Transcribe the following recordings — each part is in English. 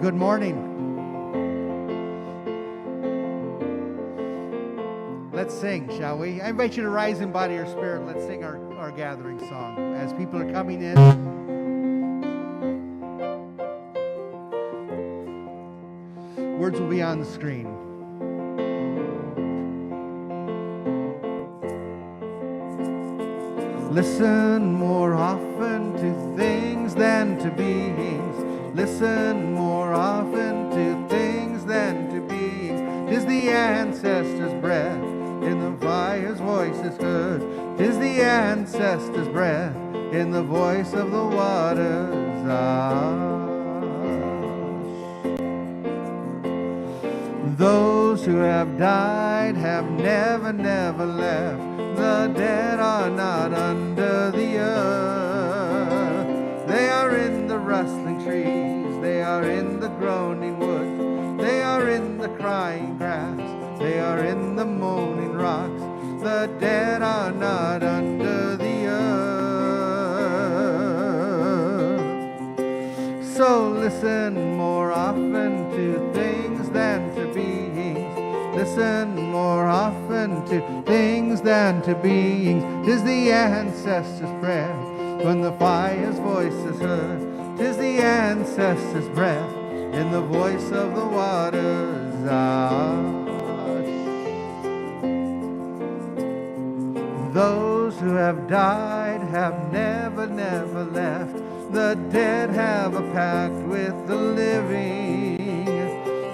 Good morning. Let's sing, shall we? I invite you to rise in body or spirit. Let's sing our gathering song as people are coming in. Words will be on the screen. Listen more often to things than to beings. Listen more often to things than to beings. 'Tis the ancestors' breath in the fire's voice is heard. 'Tis the ancestors' breath in the voice of the waters. Those who have died have never, never left. The dead are not under the earth. They are in the rustling trees. They are in the groaning woods. They are in the crying grass. They are in the moaning rocks. The dead are not under the earth. So listen more often to things than to beings. Listen more often to things than to beings. 'Tis the ancestors' breath when the fire's voice is heard. 'Tis the ancestors' breath in the voice of the waters. Those who have died have never, never left. The dead have a pact with the living.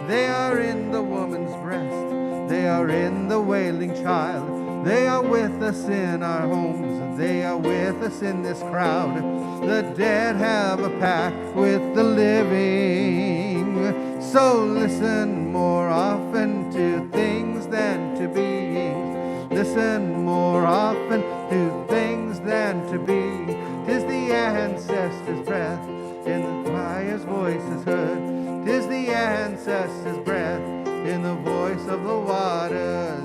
They are in the woman's breast. They are in the wailing child. They are with us in our homes. They are with us in this crowd. The dead have a pact with the living. So listen more often to things than to beings. Listen more often to things than to beings. 'Tis the ancestors' breath in the fire's voice is heard. 'Tis the ancestors' breath in the voice of the waters.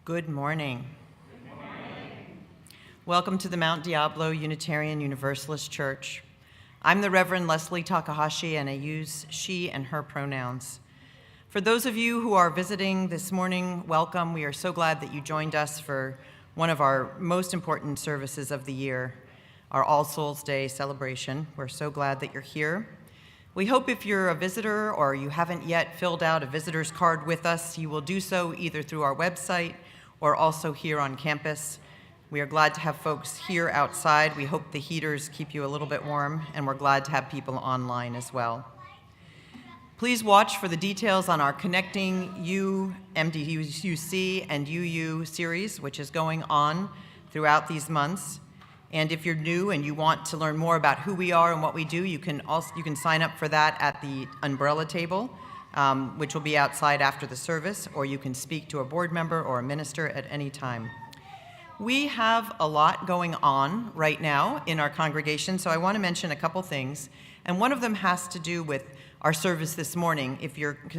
Good morning. Good morning. Welcome to the Mount Diablo Unitarian Universalist Church. I'm the Reverend Leslie Takahashi, and I use she and her pronouns. For those of you who are visiting this morning, welcome. We are so glad that you joined us for one of our most important services of the year, our All Souls Day celebration. We're so glad that you're here. We hope if you're a visitor or you haven't yet filled out a visitor's card with us, you will do so either through our website or also here on campus. We are glad to have folks here outside. We hope the heaters keep you a little bit warm, and we're glad to have people online as well. Please watch for the details on our Connecting You, MDUC, and UU series, which is going on throughout these months. And if you're new and you want to learn more about who we are and what we do, you can sign up for that at the umbrella table, which will be outside after the service, or you can speak to a board member or a minister at any time. We have a lot going on right now in our congregation, so I want to mention a couple things. And one of them has to do with our service this morning.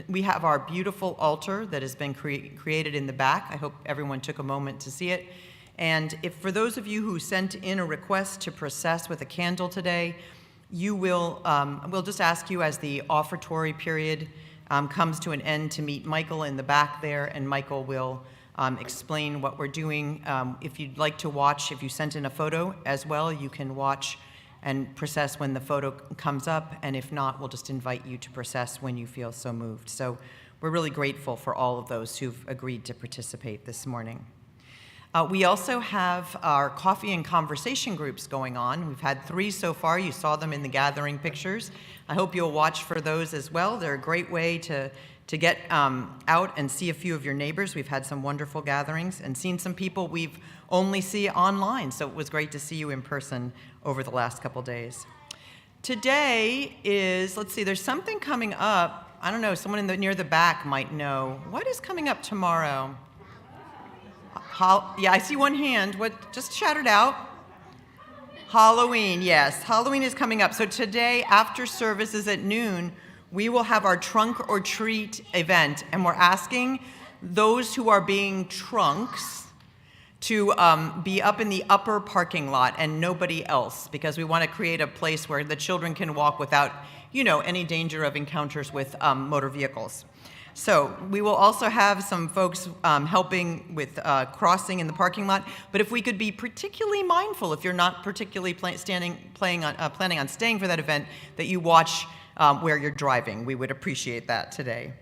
We have our beautiful altar that has been created in the back. I hope everyone took a moment to see it. And if for those of you who sent in a request to process with a candle today, we'll just ask you as the offertory period comes to an end to meet Michael in the back there, and Michael will explain what we're doing. If you'd like to watch, if you sent in a photo as well, you can watch and process when the photo comes up, and if not, we'll just invite you to process when you feel so moved. So we're really grateful for all of those who've agreed to participate this morning. We also have our coffee and conversation groups going on. We've had 3 so far. You saw them in the gathering pictures. I hope you'll watch for those as well. They're a great way to get out and see a few of your neighbors. We've had some wonderful gatherings and seen some people we've only seen online, so it was great to see you in person over the last couple days. Today is, there's something coming up. I don't know, someone near the back might know. What is coming up tomorrow? Yeah, I see one hand. What? Just shout it out. Halloween, yes. Halloween is coming up. So today, after services at noon, we will have our Trunk or Treat event, and we're asking those who are being trunks to be up in the upper parking lot and nobody else, because we want to create a place where the children can walk without, any danger of encounters with motor vehicles. So we will also have some folks helping with crossing in the parking lot. But if we could be particularly mindful, if you're not particularly planning on staying for that event, that you watch where you're driving. We would appreciate that today.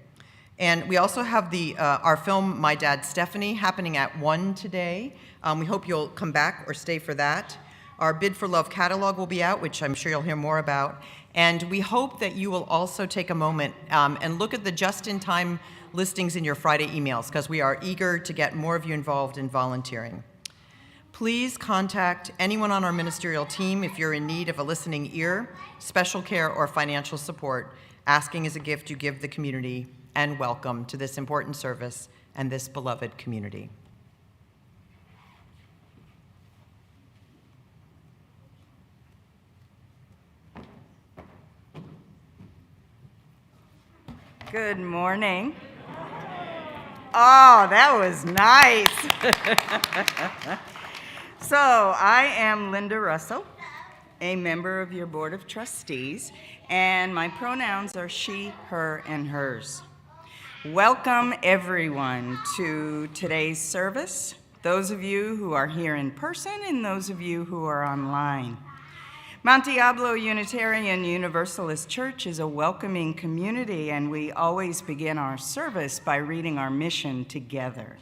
And we also have our film, My Dad, Stephanie, happening at 1 today. We hope you'll come back or stay for that. Our Bid for Love catalog will be out, which I'm sure you'll hear more about. And we hope that you will also take a moment and look at the just-in-time listings in your Friday emails, because we are eager to get more of you involved in volunteering. Please contact anyone on our ministerial team if you're in need of a listening ear, special care, or financial support. Asking is a gift you give the community, and welcome to this important service and this beloved community. Good morning. Oh, that was nice. So I am Linda Russell, a member of your Board of Trustees, and my pronouns are she, her, and hers. Welcome everyone to today's service, those of you who are here in person and those of you who are online. Mount Diablo Unitarian Universalist Church is a welcoming community, and we always begin our service by reading our mission together.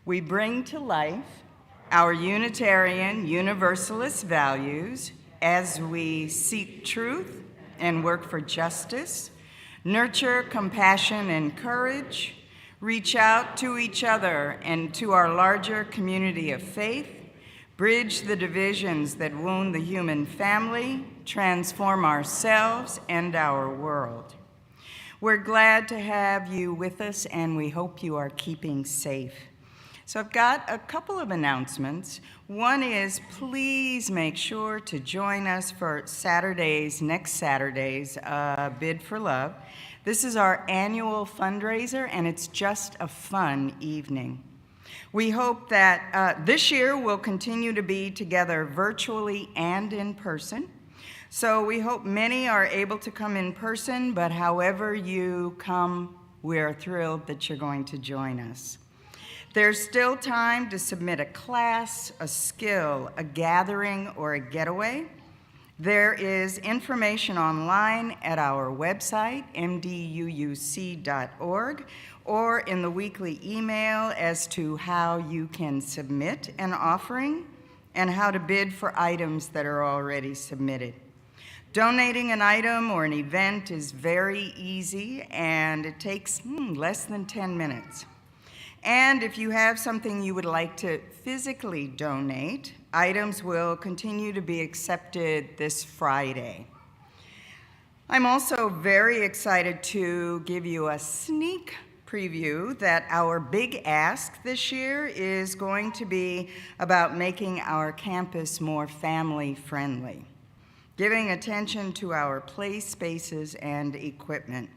We bring to life our Unitarian Universalist values as we seek truth and work for justice, nurture compassion and courage, reach out to each other and to our larger community of faith, bridge the divisions that wound the human family, transform ourselves and our world. We're glad to have you with us, and we hope you are keeping safe. So I've got a couple of announcements. One is, please make sure to join us for next Saturday's Bid for Love. This is our annual fundraiser, and it's just a fun evening. We hope that this year we'll continue to be together virtually and in person. So we hope many are able to come in person, but however you come, we're thrilled that you're going to join us. There's still time to submit a class, a skill, a gathering, or a getaway. There is information online at our website, mduuc.org, or in the weekly email as to how you can submit an offering and how to bid for items that are already submitted. Donating an item or an event is very easy, and it takes less than 10 minutes. And if you have something you would like to physically donate, items will continue to be accepted this Friday. I'm also very excited to give you a sneak preview that our big ask this year is going to be about making our campus more family-friendly, giving attention to our play spaces and equipment.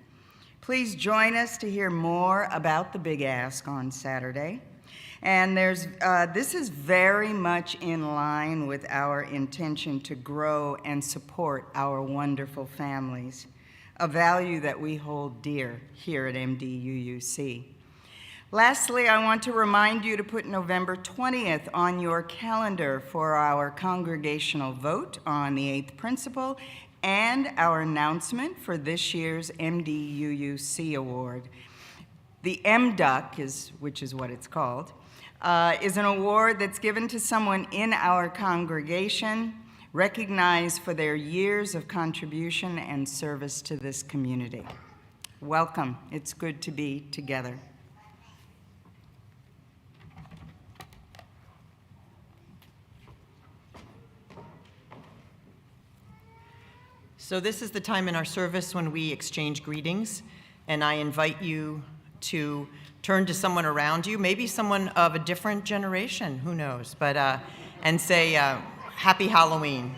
Please join us to hear more about the Big Ask on Saturday. And this is very much in line with our intention to grow and support our wonderful families, a value that we hold dear here at MDUUC. Lastly, I want to remind you to put November 20th on your calendar for our congregational vote on the 8th principle and our announcement for this year's MDUUC Award. The MDUC, which is what it's called, is an award that's given to someone in our congregation recognized for their years of contribution and service to this community. Welcome. It's good to be together. So this is the time in our service when we exchange greetings, and I invite you to turn to someone around you, maybe someone of a different generation, who knows, but and say, Happy Halloween.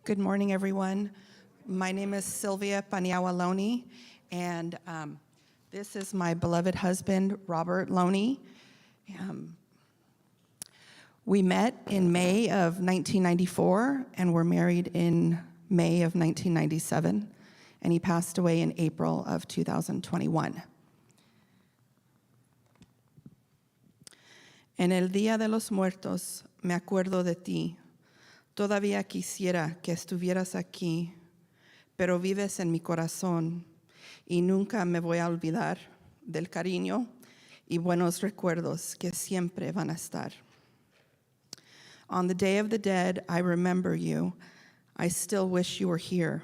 Good morning, everyone. My name is Sylvia Paniagua Loney, and this is my beloved husband, Robert Loney. We met in May of 1994 and were married in May of 1997, and he passed away in April of 2021. En el Día de los Muertos me acuerdo de ti. Todavía quisiera que estuvieras aquí, pero vives en mi corazón y nunca me voy a olvidar del cariño y buenos recuerdos que siempre van a estar. On the Day of the Dead, I remember you. I still wish you were here,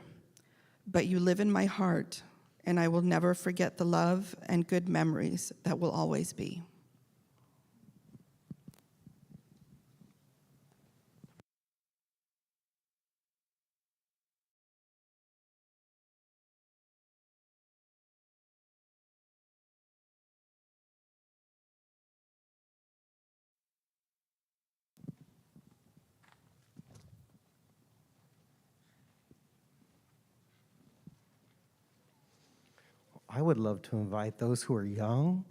but you live in my heart and I will never forget the love and good memories that will always be. I would love to invite those who are young,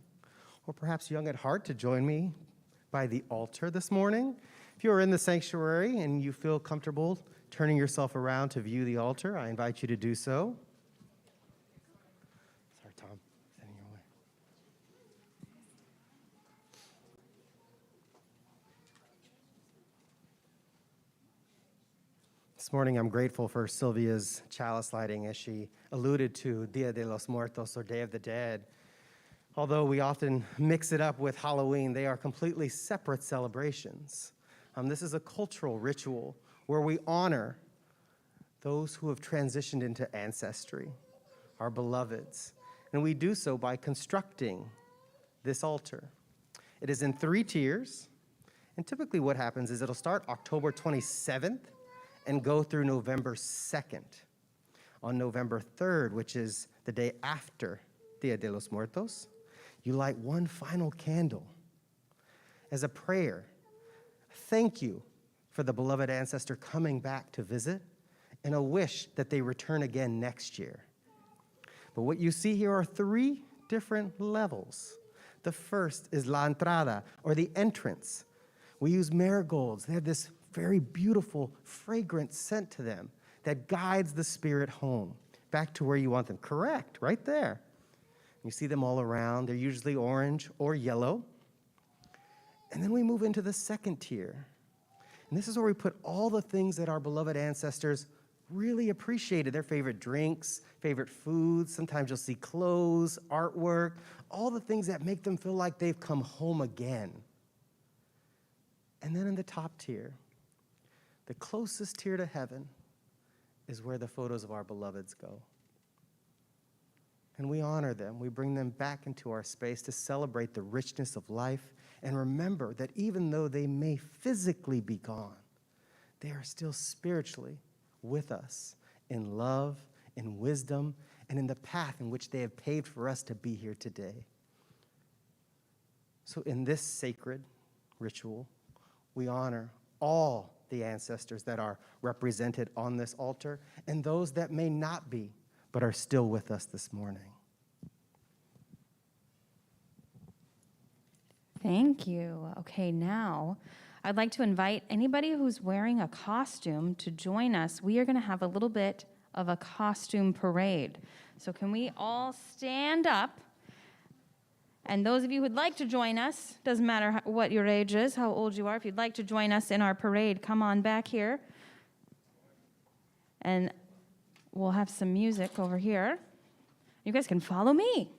or perhaps young at heart, to join me by the altar this morning. If you are in the sanctuary and you feel comfortable turning yourself around to view the altar, I invite you to do so. Sorry, Tom, standing in your way. This morning, I'm grateful for Sylvia's chalice lighting as she alluded to Dia de los Muertos, or Day of the Dead. Although we often mix it up with Halloween, they are completely separate celebrations. This is a cultural ritual where we honor those who have transitioned into ancestry, our beloveds, and we do so by constructing this altar. It is in 3 tiers, and typically what happens is it'll start October 27th and go through November 2nd. On November 3rd, which is the day after Dia de los Muertos, you light one final candle as a prayer. Thank you for the beloved ancestor coming back to visit, and a wish that they return again next year. But what you see here are 3 different levels. The first is la entrada, or the entrance. We use marigolds. They have this very beautiful, fragrant scent to them that guides the spirit home, back to where you want them. Correct, right there. You see them all around. They're usually orange or yellow. And then we move into the second tier. And this is where we put all the things that our beloved ancestors really appreciated, their favorite drinks, favorite foods. Sometimes you'll see clothes, artwork, all the things that make them feel like they've come home again. And then in the top tier, the closest tier to heaven, is where the photos of our beloveds go. And we honor them. We bring them back into our space to celebrate the richness of life and remember that even though they may physically be gone, they are still spiritually with us in love, in wisdom, and in the path in which they have paved for us to be here today. So in this sacred ritual, we honor all the ancestors that are represented on this altar and those that may not be, but are still with us this morning. Thank you. Okay, now I'd like to invite anybody who's wearing a costume to join us. We are going to have a little bit of a costume parade. So can we all stand up? And those of you who'd like to join us, doesn't matter what your age is, how old you are, if you'd like to join us in our parade, come on back here. And we'll have some music over here. You guys can follow me.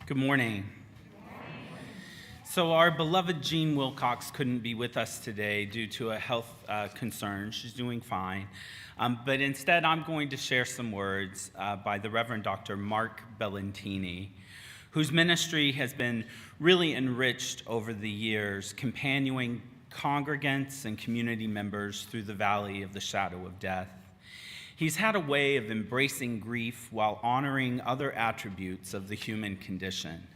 Good morning. So our beloved Jean Wilcox couldn't be with us today due to a health concern. She's doing fine. But instead, I'm going to share some words by the Reverend Dr. Mark Bellantini, whose ministry has been really enriched over the years, companioning congregants and community members through the valley of the shadow of death. He's had a way of embracing grief while honoring other attributes of the human condition.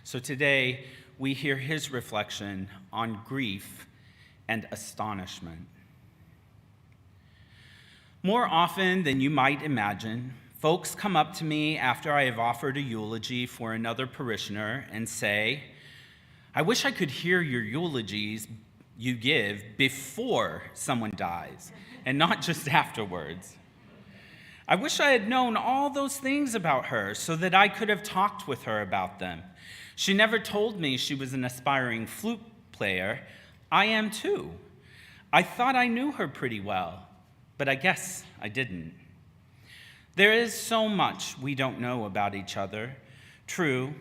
So today, we hear his reflection on grief and astonishment. More often than you might imagine, folks come up to me after I have offered a eulogy for another parishioner and say, "I wish I could hear your eulogies you give before someone dies, and not just afterwards. I wish I had known all those things about her so that I could have talked with her about them. She never told me she was an aspiring flute player. I am too. I thought I knew her pretty well, but I guess I didn't." There is so much we don't know about each other, true,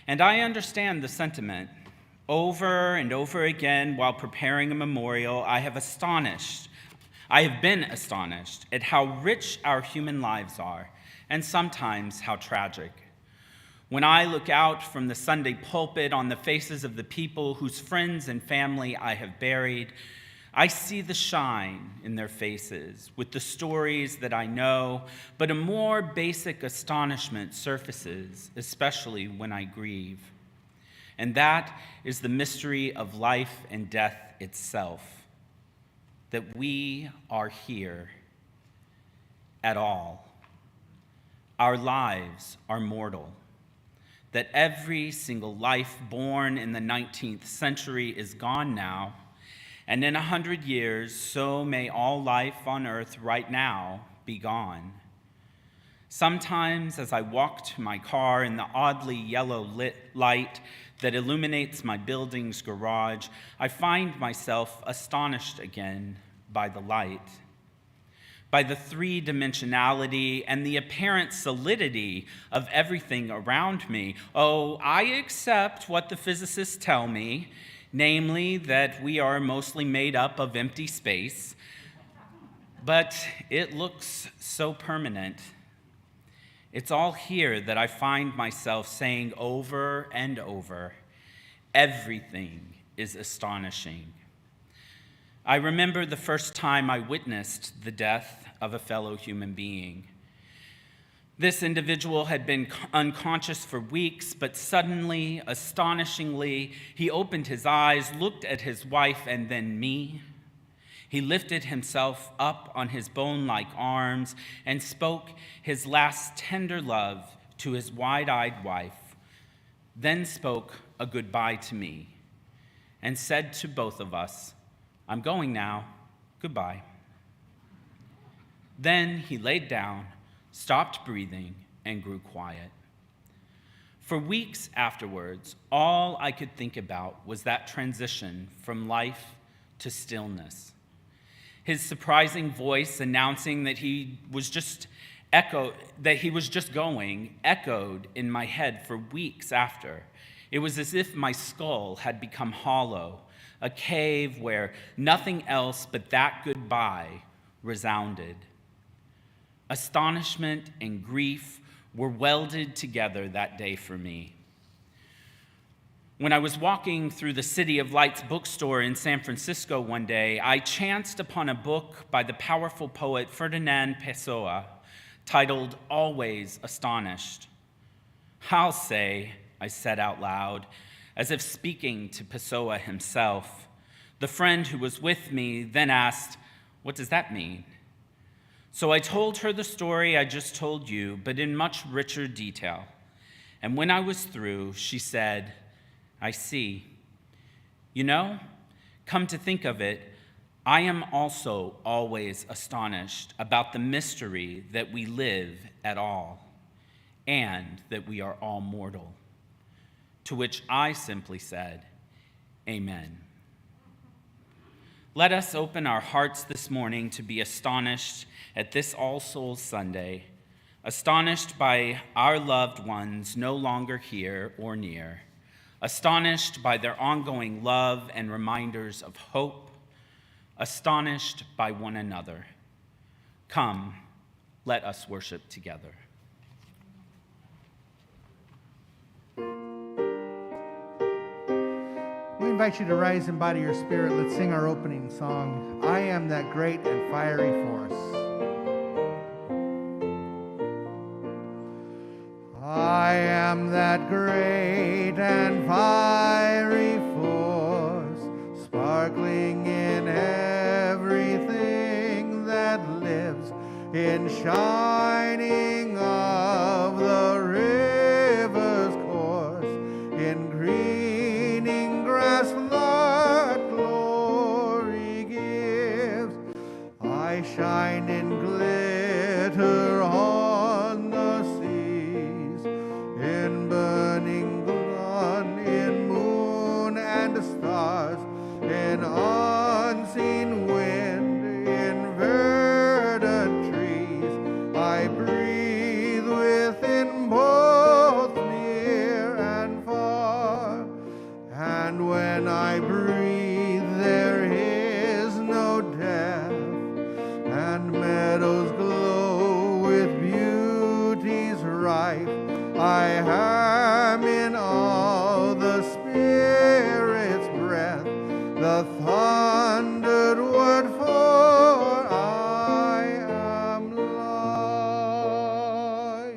and I understand the sentiment. Over and over again, while preparing a memorial, I have been astonished at how rich our human lives are, and sometimes how tragic. When I look out from the Sunday pulpit on the faces of the people whose friends and family I have buried, I see the shine in their faces with the stories that I know, but a more basic astonishment surfaces, especially when I grieve. And that is the mystery of life and death itself, that we are here at all. Our lives are mortal, that every single life born in the 19th century is gone now, and in 100 years, so may all life on earth right now be gone. Sometimes as I walk to my car in the oddly yellow lit light that illuminates my building's garage, I find myself astonished again by the light, by the three-dimensionality and the apparent solidity of everything around me. Oh, I accept what the physicists tell me, namely that we are mostly made up of empty space, but it looks so permanent. It's all here that I find myself saying over and over, everything is astonishing. I remember the first time I witnessed the death of a fellow human being. This individual had been unconscious for weeks, but suddenly, astonishingly, he opened his eyes, looked at his wife and then me. He lifted himself up on his bone-like arms and spoke his last tender love to his wide-eyed wife, then spoke a goodbye to me and said to both of us, "I'm going now, goodbye." Then he laid down, stopped breathing, and grew quiet. For weeks afterwards, all I could think about was that transition from life to stillness. His surprising voice announcing that he was just going echoed in my head for weeks after. It was as if my skull had become hollow, a cave where nothing else but that goodbye resounded. Astonishment and grief were welded together that day for me. When I was walking through the City of Lights bookstore in San Francisco one day, I chanced upon a book by the powerful poet Ferdinand Pessoa titled Always Astonished. "I'll say," I said out loud, as if speaking to Pessoa himself. The friend who was with me then asked, "What does that mean?" So I told her the story I just told you, but in much richer detail. And when I was through, she said, "I see. You know, come to think of it, I am also always astonished about the mystery that we live at all, and that we are all mortal." To which I simply said, "Amen." Let us open our hearts this morning to be astonished at this All Souls Sunday, astonished by our loved ones no longer here or near, astonished by their ongoing love and reminders of hope, astonished by one another. Come, let us worship together. We invite you to rise in body or spirit. Let's sing our opening song, I Am That Great and Fiery Force. I am that great and fiery force, sparkling in everything that lives, in shining of the river's course, in greening grass that glory gives. I shine in glitter on the seas, in burning sun, in moon and stars, in unseen wind, in verdant trees. I breathe within both near and far, and when I breathe there is no death, and meadows glow with beauty's rife. I am in all the Spirit's breath, the thundered word, for I am life.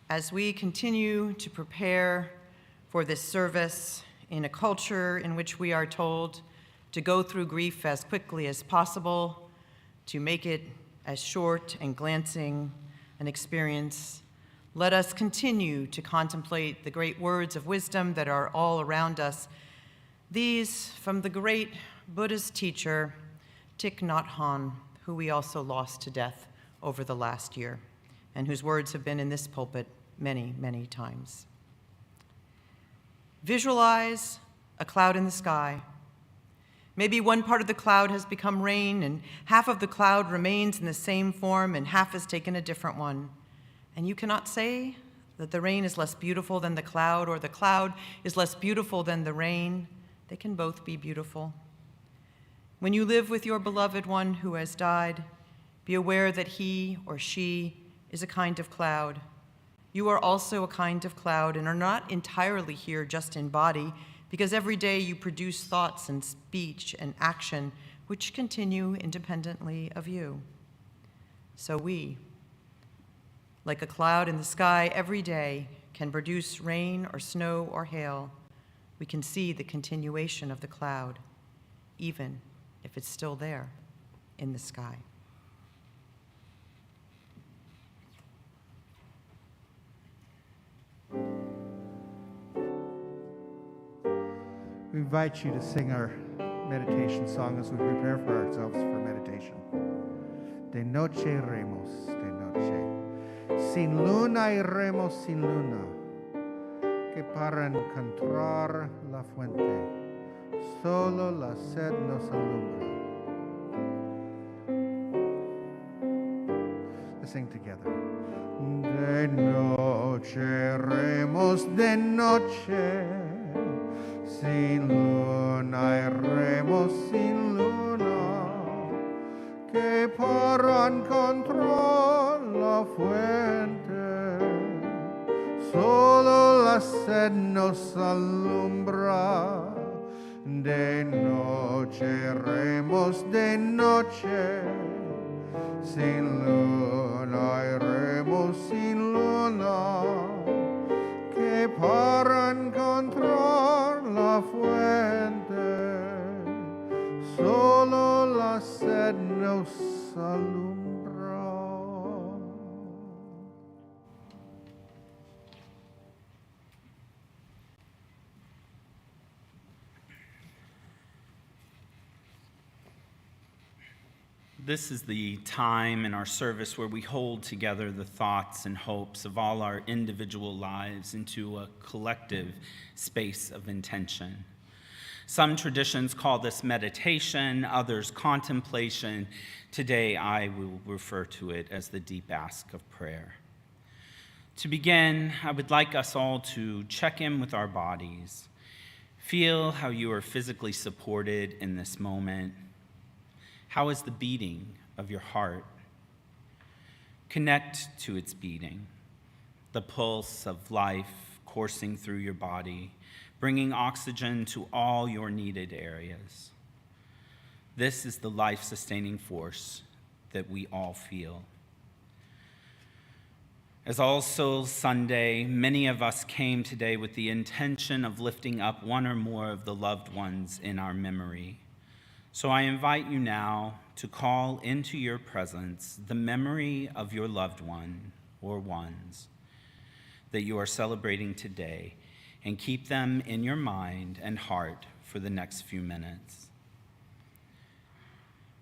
As we continue to prepare for this service in a culture in which we are told to go through grief as quickly as possible, to make it as short and glancing an experience, let us continue to contemplate the great words of wisdom that are all around us. These from the great Buddhist teacher, Thich Nhat Hanh, who we also lost to death over the last year, and whose words have been in this pulpit many, many times. Visualize a cloud in the sky. Maybe one part of the cloud has become rain, and half of the cloud remains in the same form, and half has taken a different one. And you cannot say that the rain is less beautiful than the cloud, or the cloud is less beautiful than the rain. They can both be beautiful. When you live with your beloved one who has died, be aware that he or she is a kind of cloud. You are also a kind of cloud and are not entirely here just in body, because every day you produce thoughts and speech and action which continue independently of you. So we, like a cloud in the sky, every day can produce rain or snow or hail. We can see the continuation of the cloud, even if it's still there in the sky. We invite you to sing our meditation song as we prepare for ourselves for meditation. De noche iremos, de noche. Sin luna iremos sin luna, que para encontrar la fuente, solo la sed nos alumbra. Let's sing together. De noche iremos, de noche. Sin luna iremos sin luna, que para encontrar la fuente, solo la sed nos alumbra. De noche iremos, de noche, sin luna iremos sin luna, que para encontrar la fuente, solo la sed nos alumbra. This is the time in our service where we hold together the thoughts and hopes of all our individual lives into a collective space of intention. Some traditions call this meditation, others contemplation. Today, I will refer to it as the deep ask of prayer. To begin, I would like us all to check in with our bodies. Feel how you are physically supported in this moment. How is the beating of your heart? Connect to its beating, the pulse of life coursing through your body, bringing oxygen to all your needed areas. This is the life-sustaining force that we all feel. As All Souls Sunday, many of us came today with the intention of lifting up one or more of the loved ones in our memory. So I invite you now to call into your presence the memory of your loved one or ones that you are celebrating today, and keep them in your mind and heart for the next few minutes.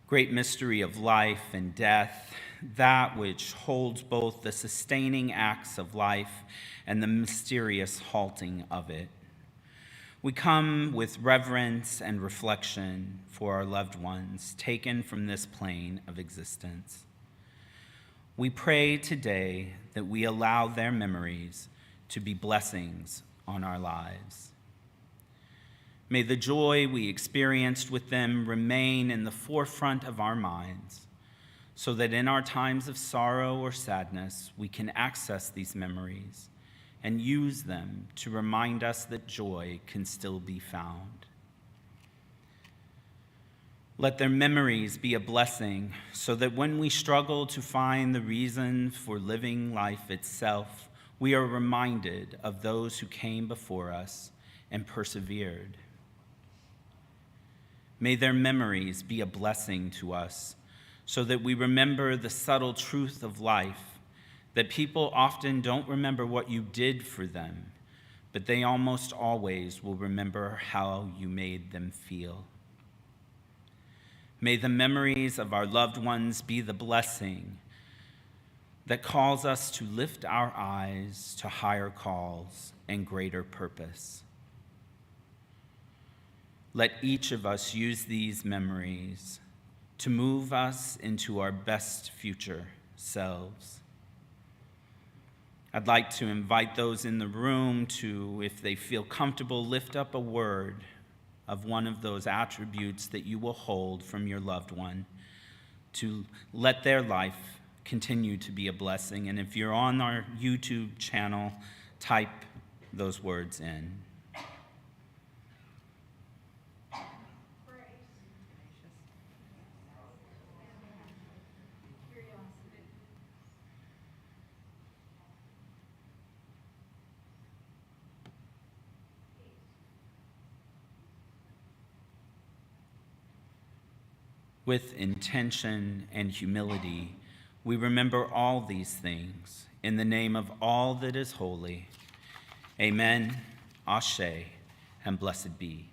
Great mystery of life and death, that which holds both the sustaining acts of life and the mysterious halting of it. We come with reverence and reflection for our loved ones taken from this plane of existence. We pray today that we allow their memories to be blessings on our lives. May the joy we experienced with them remain in the forefront of our minds, so that in our times of sorrow or sadness, we can access these memories and use them to remind us that joy can still be found. Let their memories be a blessing, so that when we struggle to find the reason for living life itself, we are reminded of those who came before us and persevered. May their memories be a blessing to us, so that we remember the subtle truth of life, that people often don't remember what you did for them, but they almost always will remember how you made them feel. May the memories of our loved ones be the blessing that calls us to lift our eyes to higher calls and greater purpose. Let each of us use these memories to move us into our best future selves. I'd like to invite those in the room to, if they feel comfortable, lift up a word of one of those attributes that you will hold from your loved one, to let their life continue to be a blessing. And if you're on our YouTube channel, type those words in. With intention and humility, we remember all these things in the name of all that is holy. Amen, Ashe, and blessed be.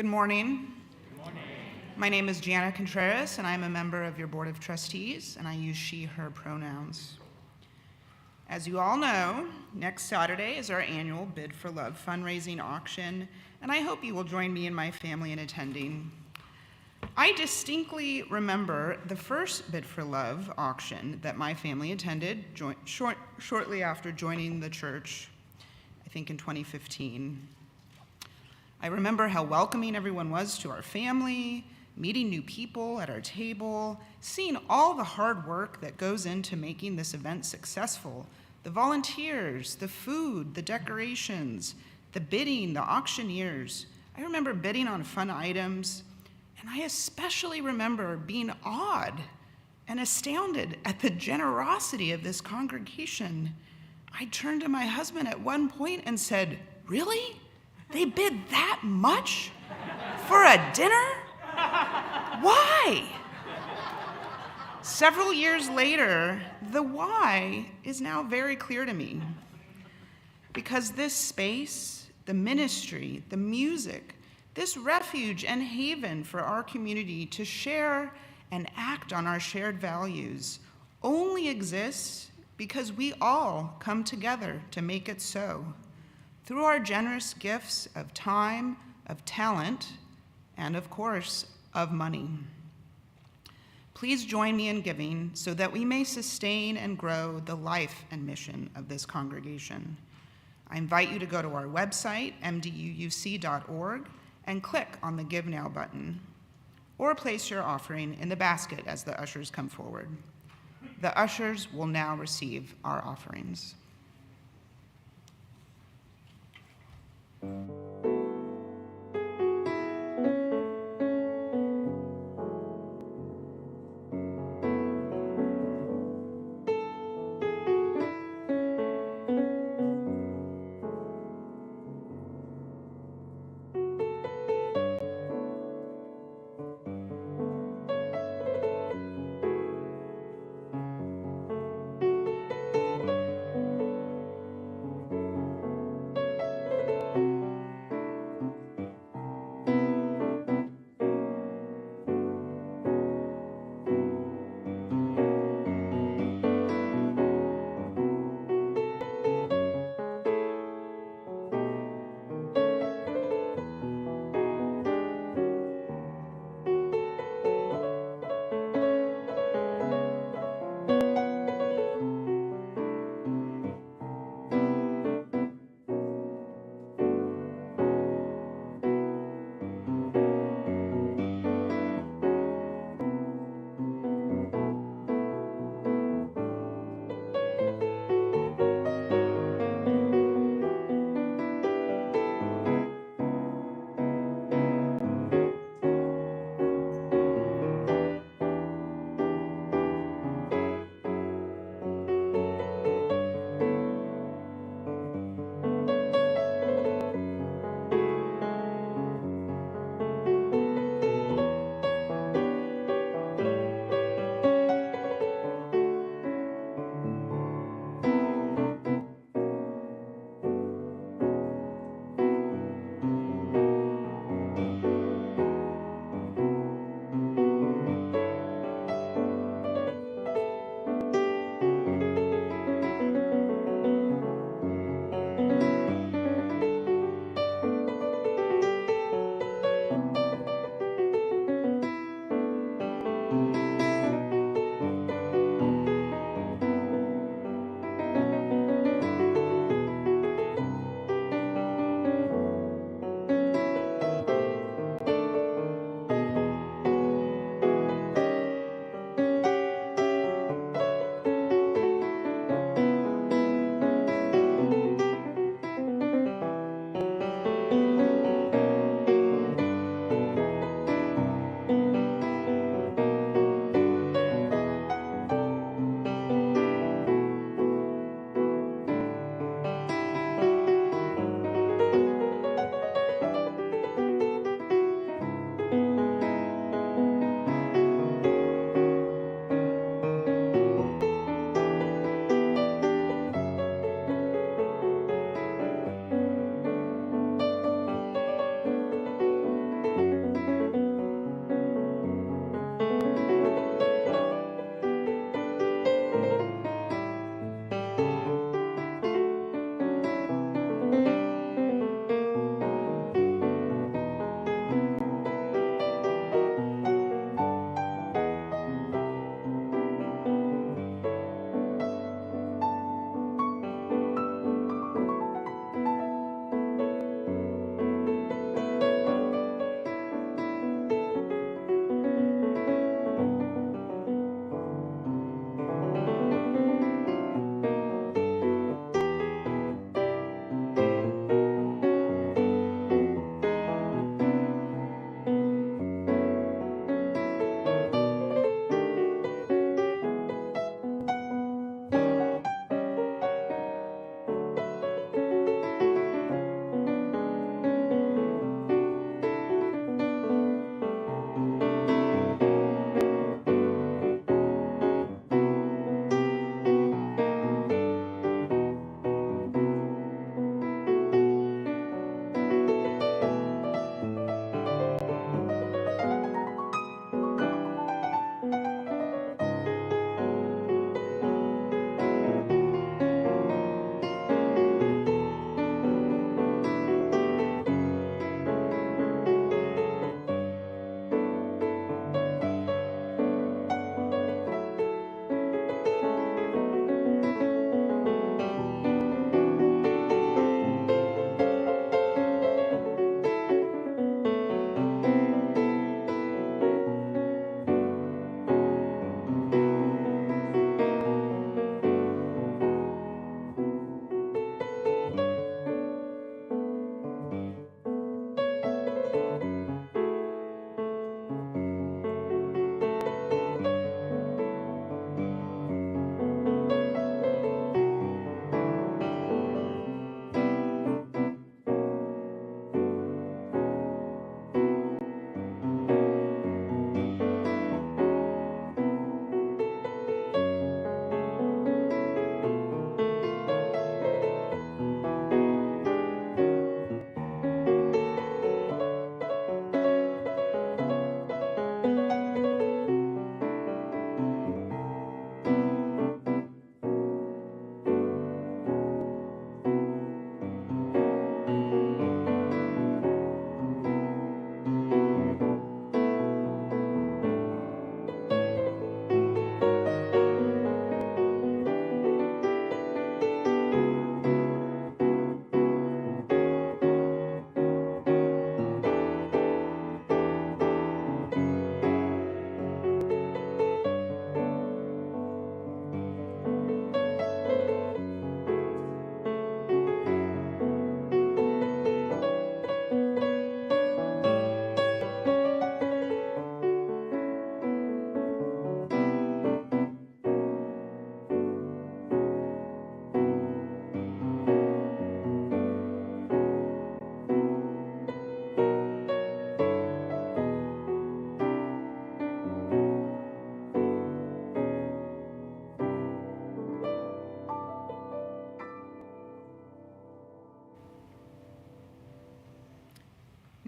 Good morning. My name is Jana Contreras, and I'm a member of your Board of Trustees, and I use she, her pronouns. As you all know, next Saturday is our annual Bid for Love fundraising auction, and I hope you will join me and my family in attending. I distinctly remember the first Bid for Love auction that my family attended shortly after joining the church, I think in 2015. I remember how welcoming everyone was to our family, meeting new people at our table, seeing all the hard work that goes into making this event successful, the volunteers, the food, the decorations, the bidding, the auctioneers. I remember bidding on fun items, and I especially remember being awed and astounded at the generosity of this congregation. I turned to my husband at one point and said, "Really? They bid that much for a dinner? Why?" Several years later, the why is now very clear to me. Because this space, the ministry, the music, this refuge and haven for our community to share and act on our shared values only exists because we all come together to make it so. Through our generous gifts of time, of talent, and of course, of money. Please join me in giving so that we may sustain and grow the life and mission of this congregation. I invite you to go to our website, mduuc.org, and click on the Give Now button, or place your offering in the basket as the ushers come forward. The ushers will now receive our offerings.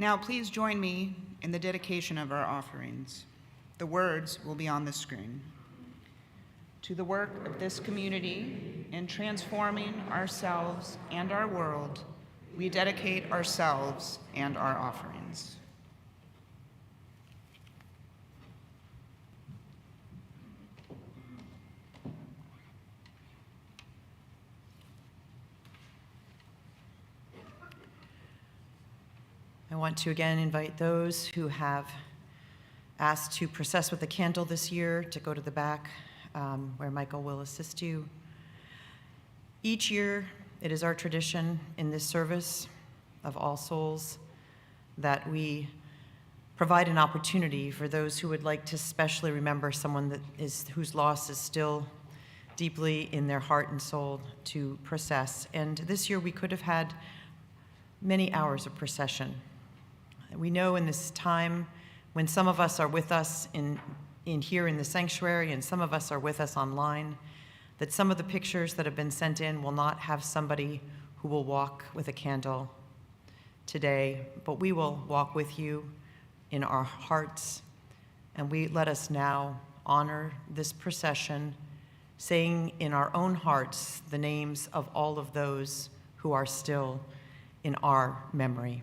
Now, please join me in the dedication of our offerings. The words will be on the screen. To the work of this community in transforming ourselves and our world, we dedicate ourselves and our offerings. I want to again invite those who have asked to process with a candle this year to go to the back where Michael will assist you. Each year, it is our tradition in this service of All Souls that we provide an opportunity for those who would like to specially remember someone whose loss is still deeply in their heart and soul to process. And this year we could have had many hours of procession. We know in this time when some of us are with us in here in the sanctuary and some of us are with us online, that some of the pictures that have been sent in will not have somebody who will walk with a candle today, but we will walk with you in our hearts. And let us now honor this procession, saying in our own hearts the names of all of those who are still in our memory.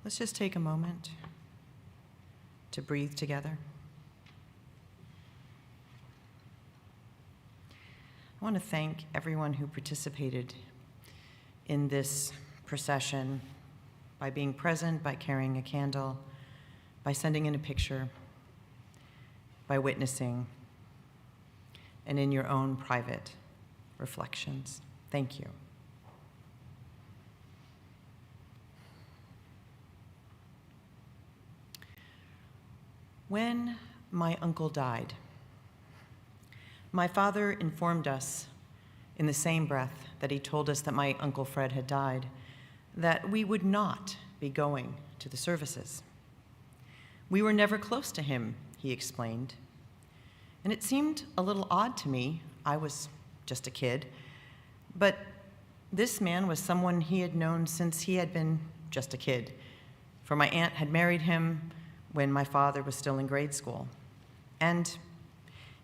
let's just take a moment to breathe together. I want to thank everyone who participated in this procession by being present, by carrying a candle, by sending in a picture, by witnessing, and in your own private reflections. Thank you. When my uncle died, my father informed us in the same breath that he told us that my Uncle Fred had died, that we would not be going to the services. We were never close to him, he explained. And it seemed a little odd to me. I was just a kid. But this man was someone he had known since he had been just a kid, for my aunt had married him when my father was still in grade school. And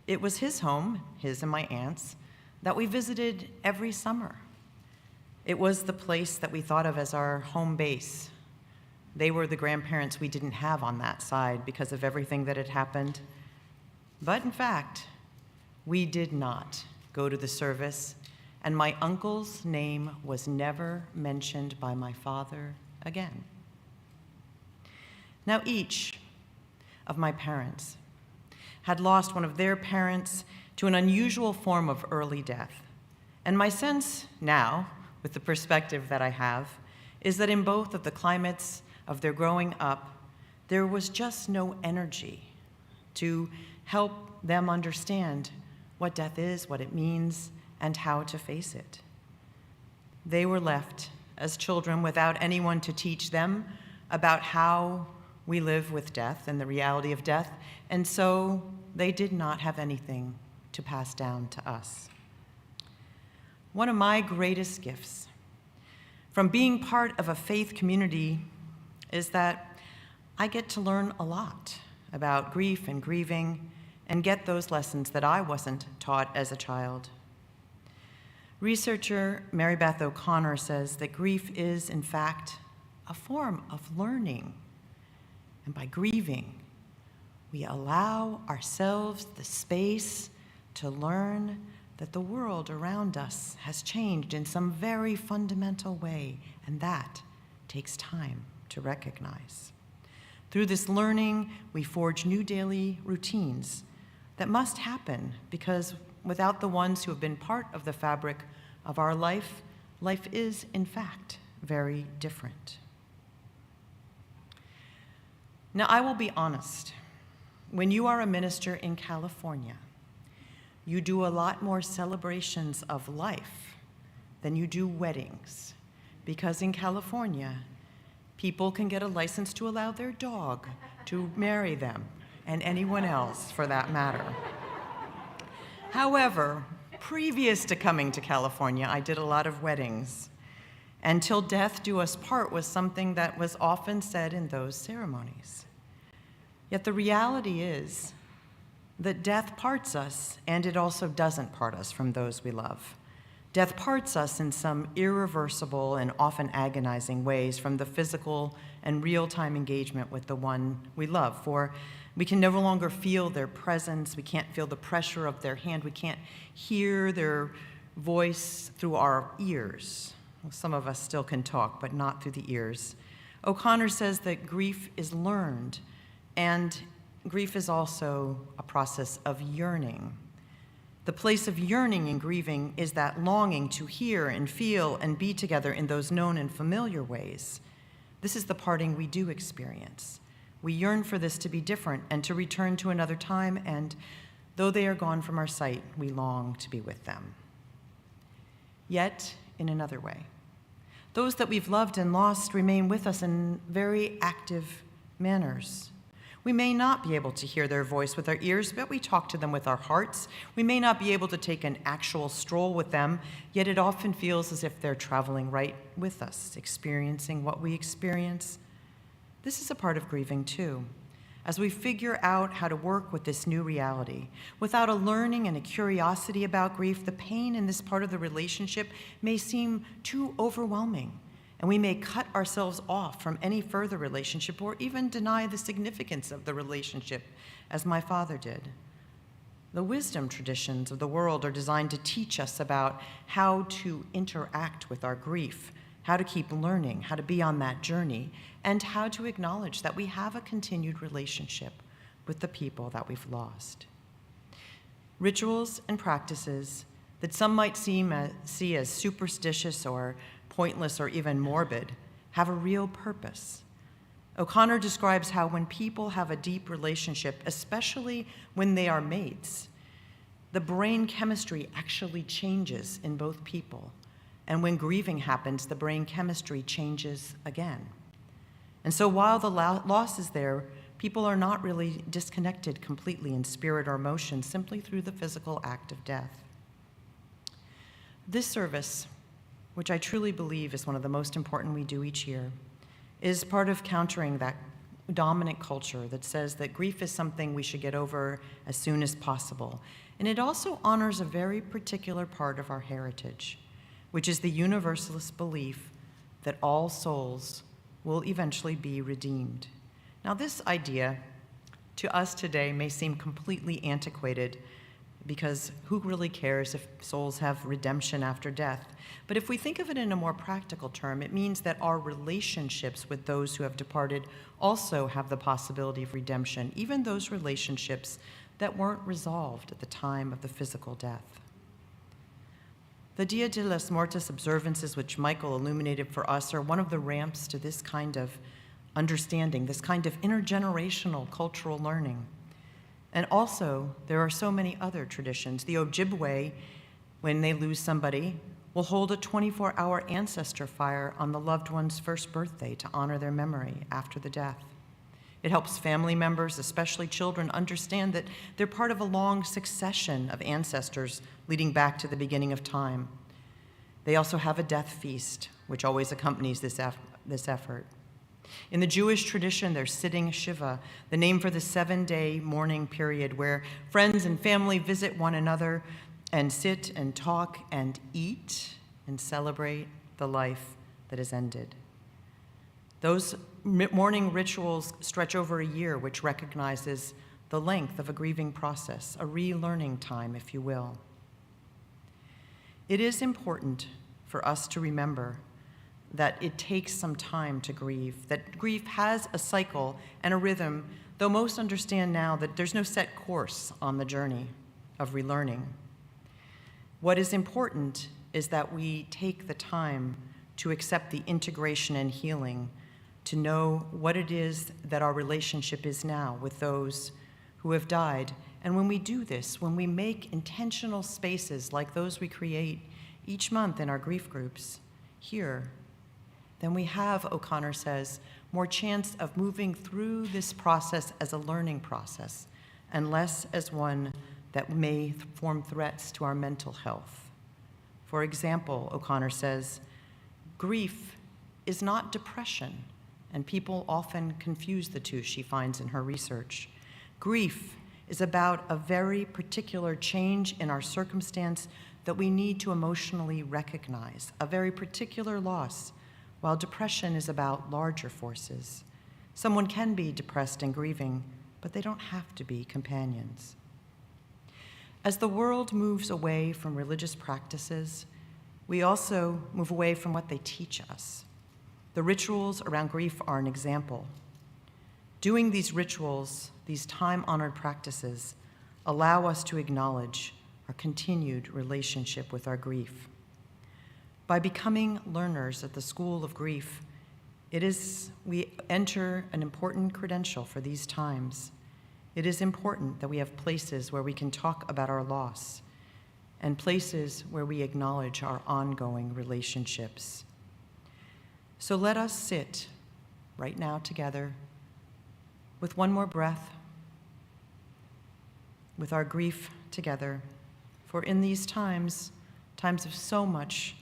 it was his home, his and my aunt's, that we visited every summer. It was the place that we thought of as our home base. They were the grandparents we didn't have on that side because of everything that had happened. But in fact, we did not go to the service, and my uncle's name was never mentioned by my father again. Now, each of my parents had lost one of their parents to an unusual form of early death. And my sense now, with the perspective that I have, is that in both of the climates of their growing up, there was just no energy to help them understand what death is, what it means, and how to face it. They were left as children without anyone to teach them about how we live with death and the reality of death, and so they did not have anything to pass down to us. One of my greatest gifts from being part of a faith community is that I get to learn a lot about grief and grieving and get those lessons that I wasn't taught as a child. Researcher Mary Beth O'Connor says that grief is, in fact, a form of learning. And by grieving, we allow ourselves the space to learn that the world around us has changed in some very fundamental way, and that takes time to recognize. Through this learning, we forge new daily routines that must happen because without the ones who have been part of the fabric of our life, life is, in fact, very different. Now, I will be honest. When you are a minister in California, you do a lot more celebrations of life than you do weddings, because in California, people can get a license to allow their dog to marry them, and anyone else for that matter. However, previous to coming to California, I did a lot of weddings. Until death do us part was something that was often said in those ceremonies. Yet the reality is that death parts us, and it also doesn't part us from those we love. Death parts us in some irreversible and often agonizing ways from the physical and real-time engagement with the one we love. For we can no longer feel their presence, we can't feel the pressure of their hand, we can't hear their voice through our ears. Well, some of us still can talk, but not through the ears. O'Connor says that grief is learned, and grief is also a process of yearning. The place of yearning and grieving is that longing to hear and feel and be together in those known and familiar ways. This is the parting we do experience. We yearn for this to be different and to return to another time, and though they are gone from our sight, we long to be with them. Yet, in another way, those that we've loved and lost remain with us in very active manners. We may not be able to hear their voice with our ears, but we talk to them with our hearts. We may not be able to take an actual stroll with them, yet it often feels as if they're traveling right with us, experiencing what we experience. This is a part of grieving too, as we figure out how to work with this new reality. Without a learning and a curiosity about grief, the pain in this part of the relationship may seem too overwhelming, And we may cut ourselves off from any further relationship or even deny the significance of the relationship, as my father did. The wisdom traditions of the world are designed to teach us about how to interact with our grief, how to keep learning, how to be on that journey, and how to acknowledge that we have a continued relationship with the people that we've lost. Rituals and practices that some might see as superstitious or pointless or even morbid have a real purpose. O'Connor describes how when people have a deep relationship, especially when they are mates, the brain chemistry actually changes in both people. And when grieving happens, the brain chemistry changes again. And so while the loss is there, people are not really disconnected completely in spirit or emotion simply through the physical act of death. This service, which I truly believe is one of the most important we do each year, is part of countering that dominant culture that says that grief is something we should get over as soon as possible. And it also honors a very particular part of our heritage, which is the universalist belief that all souls will eventually be redeemed. Now, this idea to us today may seem completely antiquated because who really cares if souls have redemption after death? But if we think of it in a more practical term, it means that our relationships with those who have departed also have the possibility of redemption, even those relationships that weren't resolved at the time of the physical death. The Dia de los Muertos observances, which Michael illuminated for us, are one of the ramps to this kind of understanding, this kind of intergenerational cultural learning. And also, there are so many other traditions. The Ojibwe, when they lose somebody, will hold a 24-hour ancestor fire on the loved one's first birthday to honor their memory after the death. It helps family members, especially children, understand that they're part of a long succession of ancestors leading back to the beginning of time. They also have a death feast, which always accompanies this effort. In the Jewish tradition, there's Sitting Shiva, the name for the 7-day mourning period where friends and family visit one another and sit and talk and eat and celebrate the life that has ended. Those mourning rituals stretch over a year, which recognizes the length of a grieving process, a relearning time, if you will. It is important for us to remember that it takes some time to grieve, that grief has a cycle and a rhythm, though most understand now that there's no set course on the journey of relearning. What is important is that we take the time to accept the integration and healing, to know what it is that our relationship is now with those who have died. And when we do this, when we make intentional spaces like those we create each month in our grief groups here, then we have, O'Connor says, more chance of moving through this process as a learning process and less as one that may form threats to our mental health. For example, O'Connor says, grief is not depression, and people often confuse the two, she finds in her research. Grief is about a very particular change in our circumstance that we need to emotionally recognize, a very particular loss, while depression is about larger forces. Someone can be depressed and grieving, but they don't have to be companions. As the world moves away from religious practices, we also move away from what they teach us. The rituals around grief are an example. Doing these rituals, these time-honored practices, allow us to acknowledge our continued relationship with our grief. By becoming learners at the School of Grief, we enter an important credential for these times. It is important that we have places where we can talk about our loss and places where we acknowledge our ongoing relationships. So let us sit right now together with one more breath, with our grief together, for in these times of so much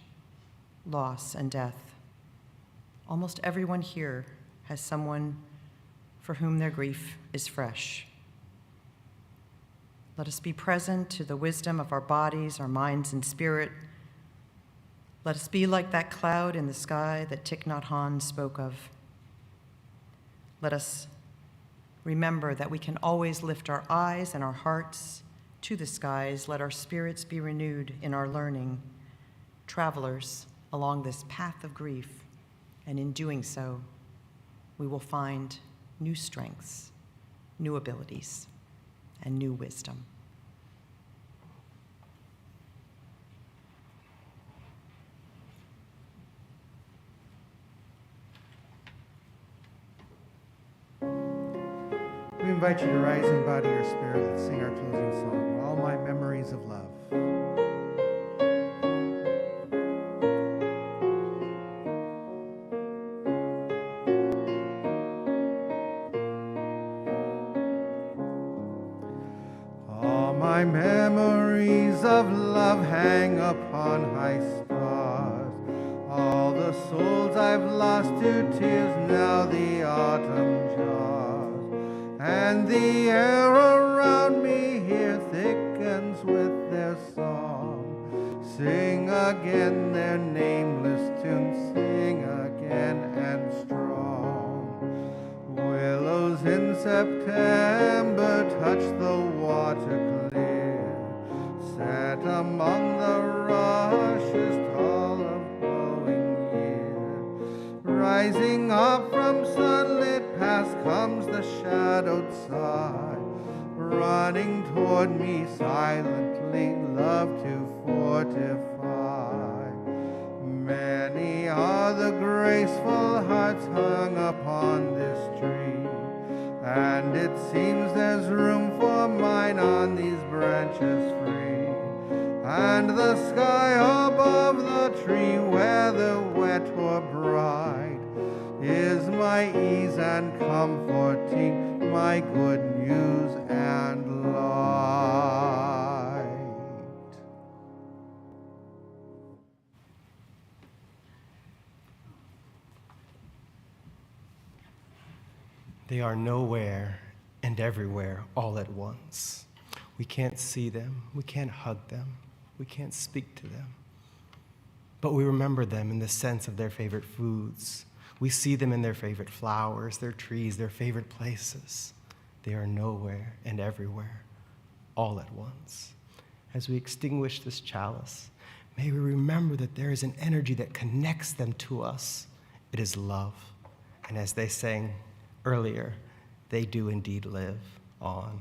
loss and death, almost everyone here has someone for whom their grief is fresh. Let us be present to the wisdom of our bodies, our minds, and spirit. Let us be like that cloud in the sky that Thich Nhat Hanh spoke of. Let us remember that we can always lift our eyes and our hearts to the skies. Let our spirits be renewed in our learning, travelers along this path of grief, and in doing so, we will find new strengths, new abilities, and new wisdom. We invite you to rise in body or spirit. Let's sing our closing song, All My Memories of Love. All my memories of love hang upon high stars. All the souls I've lost to tears now the autumn jars. And the air around me here thickens with their song. Sing again their nameless tune, sing again and strong. Willows in September touch the water clear, set among the rushes tall of blowing year. Rising up from sunlit paths comes the shadowed side, running toward me silently, love to fortify. Many are the graceful hearts hung upon this tree, and it seems there's room for mine on these branches free. And the sky above the tree, whether wet or bright, is my ease and comforting, my good news and light. They are nowhere and everywhere all at once. We can't see them, we can't hug them, we can't speak to them. But we remember them in the sense of their favorite foods. We see them in their favorite flowers, their trees, their favorite places. They are nowhere and everywhere all at once. As we extinguish this chalice, may we remember that there is an energy that connects them to us. It is love. And as they sang earlier, they do indeed live on.